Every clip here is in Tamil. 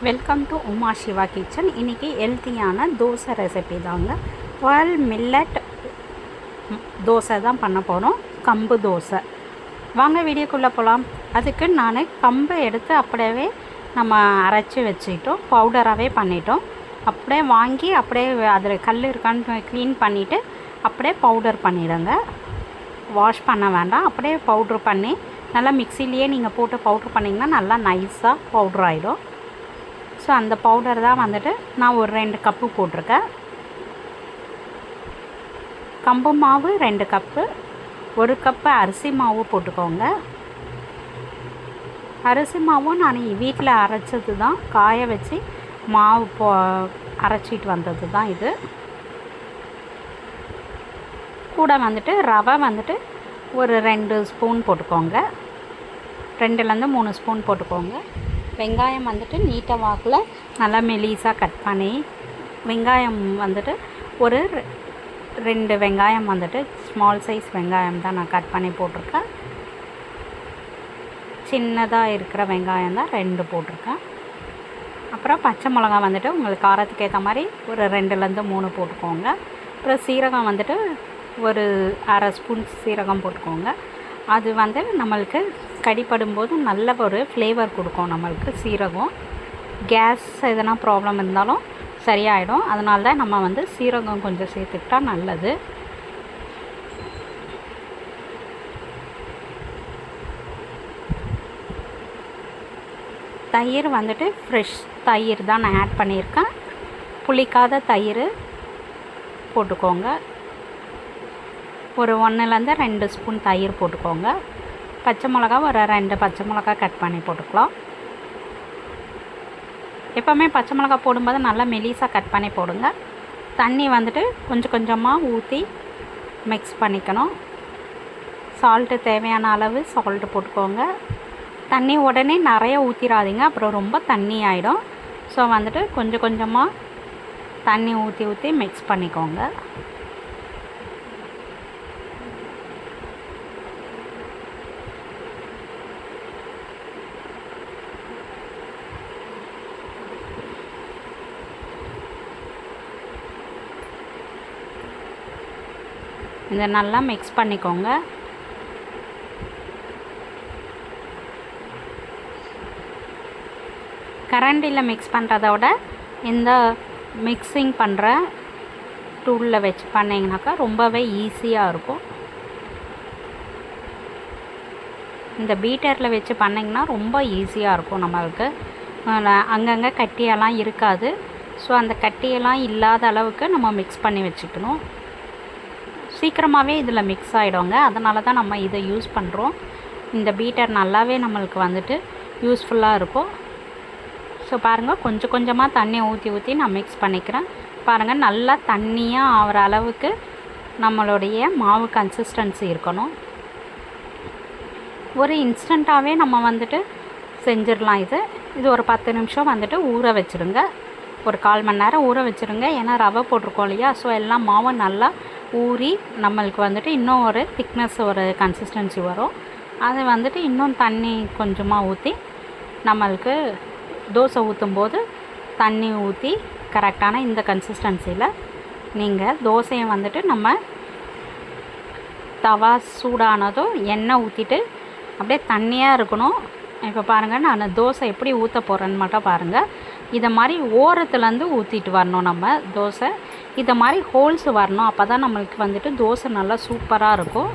Welcome to Uma Siva kitchen. இன்றைக்கி ஹெல்த்தியான தோசை ரெசிபி தாங்க. ஆல் மில்லட் தோசை தான் பண்ண போகிறோம், கம்பு தோசை. வாங்க வீடியோக்குள்ளே போகலாம். அதுக்கு நான் கம்பை எடுத்து அப்படியே நம்ம அரைச்சி வச்சுக்கிட்டோம், பவுடராகவே பண்ணிட்டோம். அப்படியே வாங்கி அப்படியே அதில் கல் இருக்கான்னு க்ளீன் பண்ணிவிட்டு அப்படியே பவுடர் பண்ணிவிடுங்க. வாஷ் பண்ண வேண்டாம், அப்படியே பவுட்ரு பண்ணி நல்லா மிக்சிலேயே நீங்கள் போட்டு பவுட்ரு பண்ணிங்கன்னா நல்லா நைஸாக பவுட்ரு ஆகிடும். ஸோ அந்த பவுடர் தான் வந்துட்டு நான் ஒரு 2 கப்பு போட்டிருக்கேன். கம்பு மாவு 2 கப்பு, 1 கப்பு அரிசி மாவு போட்டுக்கோங்க. அரிசி மாவும் நான் வீட்டில் அரைச்சது தான், காய வச்சு மாவு அரைச்சிட்டு வந்தது தான் இது. கூட வந்துட்டு ரவை வந்துட்டு ஒரு 2 ஸ்பூன் போட்டுக்கோங்க, 2லேருந்து 3 ஸ்பூன் போட்டுக்கோங்க. வெங்காயம் வந்துட்டு நீட்ட வாக்கில் நல்லா மெலிசாக கட் பண்ணி, வெங்காயம் வந்துட்டு ஒரு 2 வெங்காயம் வந்துட்டு ஸ்மால் சைஸ் வெங்காயம் தான் நான் கட் பண்ணி போட்டிருக்கேன். சின்னதாக இருக்கிற வெங்காயம் தான் 2 போட்டிருக்கேன். அப்புறம் பச்சை மிளகா வந்துட்டு உங்களுக்கு காரத்துக்கு ஏற்ற மாதிரி ஒரு 2லேருந்து 3 போட்டுக்கோங்க. அப்புறம் சீரகம் வந்துட்டு ஒரு அரை ஸ்பூன் சீரகம் போட்டுக்கோங்க. அது வந்து நம்மளுக்கு கடிப்படும்போது நல்ல ஒரு ஃப்ளேவர் கொடுக்கும் நம்மளுக்கு சீரகம். கேஸ் எதனா ப்ராப்ளம் இருந்தாலும் சரியாயிடும். அதனால தான் நம்ம வந்து சீரகம் கொஞ்சம் சேர்த்துக்கிட்டா நல்லது. தயிர் வந்துட்டு ஃப்ரெஷ் தயிர் தான் நான் ஆட் பண்ணியிருக்கேன். புளிக்காத தயிர் போட்டுக்கோங்க. ஒரு 1லேருந்து 2 ஸ்பூன் தயிர் போட்டுக்கோங்க. பச்சை மிளகா ஒரு 2 பச்சை மிளகா கட் பண்ணி போட்டுக்கலாம். எப்போவுமே பச்சை மிளகா போடும்போது நல்லா மெலிசாக கட் பண்ணி போடுங்க. தண்ணி வந்துட்டு கொஞ்சம் கொஞ்சமாக ஊற்றி மிக்ஸ் பண்ணிக்கணும். சால்ட்டு தேவையான அளவு சால்ட்டு போட்டுக்கோங்க. தண்ணி உடனே நிறைய ஊற்றிடாதீங்க, அப்புறம் ரொம்ப தண்ணி ஆகிடும். ஸோ வந்துட்டு கொஞ்சம் கொஞ்சமாக தண்ணி ஊற்றி மிக்ஸ் பண்ணிக்கோங்க. இதை நல்லா மிக்ஸ் பண்ணிக்கோங்க. கரண்டியில் மிக்ஸ் பண்ணுறத விட இந்த மிக்ஸிங் பண்ணுற டூலில் வச்சு பண்ணிங்கனாக்கா ரொம்பவே ஈஸியாக இருக்கும். இந்த பீட்டரில் வச்சு பண்ணிங்கன்னா ரொம்ப ஈஸியாக இருக்கும். நம்மளுக்கு அங்கங்கே கட்டியெல்லாம் இருக்காது. ஸோ அந்த கட்டியெல்லாம் இல்லாத அளவுக்கு நம்ம மிக்ஸ் பண்ணி வச்சுக்கணும். சீக்கிரமாகவே இதில் மிக்ஸ் ஆகிடுங்க. அதனால தான் நம்ம இதை யூஸ் பண்ணுறோம். இந்த பீட்டர் நல்லாவே நம்மளுக்கு வந்துட்டு யூஸ்ஃபுல்லாக இருக்கும். ஸோ பாருங்கள், கொஞ்சம் கொஞ்சமாக தண்ணி ஊற்றி நான் மிக்ஸ் பண்ணிக்கிறேன். பாருங்கள், நல்லா தண்ணியாக ஆகிற அளவுக்கு நம்மளுடைய மாவு கன்சிஸ்டன்சி இருக்கணும். ஒரு இன்ஸ்டண்ட்டாகவே நம்ம வந்துட்டு செஞ்சிடலாம். இது ஒரு 10 நிமிஷம் வந்துட்டு ஊற வச்சுருங்க. ஒரு 1/4 மணி நேரம் ஊற வச்சுருங்க. ஏன்னா ரவை போட்டிருக்கோம் இல்லையா, ஸோ எல்லாம் மாவு நல்லா ஊறி நம்மளுக்கு வந்துட்டு இன்னும் ஒரு திக்னஸ், ஒரு கன்சிஸ்டன்சி வரும். அது வந்துட்டு இன்னும் தண்ணி கொஞ்சமாக ஊற்றி நம்மளுக்கு தோசை ஊற்றும்போது தண்ணி ஊற்றி கரெக்டான இந்த கன்சிஸ்டன்சியில் நீங்கள் தோசையை வந்துட்டு நம்ம தவா சூடானதும் எண்ணெய் ஊற்றிட்டு அப்படியே தண்ணியாக இருக்கணும். இப்போ பாருங்கள், நான் தோசை எப்படி ஊற்ற போகிறேன்னு மட்டும் பாருங்கள். இதை மாதிரி ஓரத்துலேருந்து ஊற்றிட்டு வரணும் நம்ம தோசை. இதை மாதிரி ஹோல்ஸ் வரணும். அப்போ தான் நம்மளுக்கு வந்துட்டு தோசை நல்லா சூப்பராக இருக்கும்.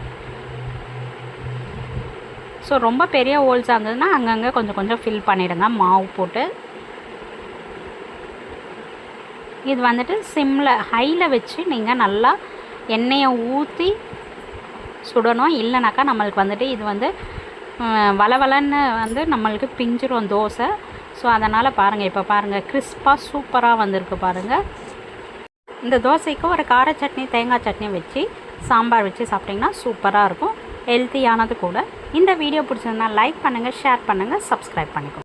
ஸோ ரொம்ப பெரிய ஹோல்ஸாக இருந்ததுன்னா அங்கங்கே கொஞ்சம் கொஞ்சம் ஃபில் பண்ணிவிடுங்க மாவு போட்டு. இது வந்துட்டு சிம்மில் ஹையில் வச்சு நீங்கள் நல்லா எண்ணெயை ஊற்றி சுடணும். இல்லைனாக்கா நம்மளுக்கு வந்துட்டு இது வந்து வளவலன்னு வந்து நம்மளுக்கு பிஞ்சிரும் தோசை. ஸோ அதனால் பாருங்கள், இப்போ பாருங்கள் கிறிஸ்பாக சூப்பராக வந்திருக்கு பாருங்கள். இந்த தோசைக்கு ஒரு கார சட்னி, தேங்காய் சட்னி வச்சு சாம்பார் வச்சு சாப்பிட்டிங்கன்னா சூப்பராக இருக்கும். ஹெல்த்தியானது கூட. இந்த வீடியோ பிடிச்சிருந்தா லைக் பண்ணுங்கள், ஷேர் பண்ணுங்கள், சப்ஸ்கிரைப் பண்ணிக்கோங்க.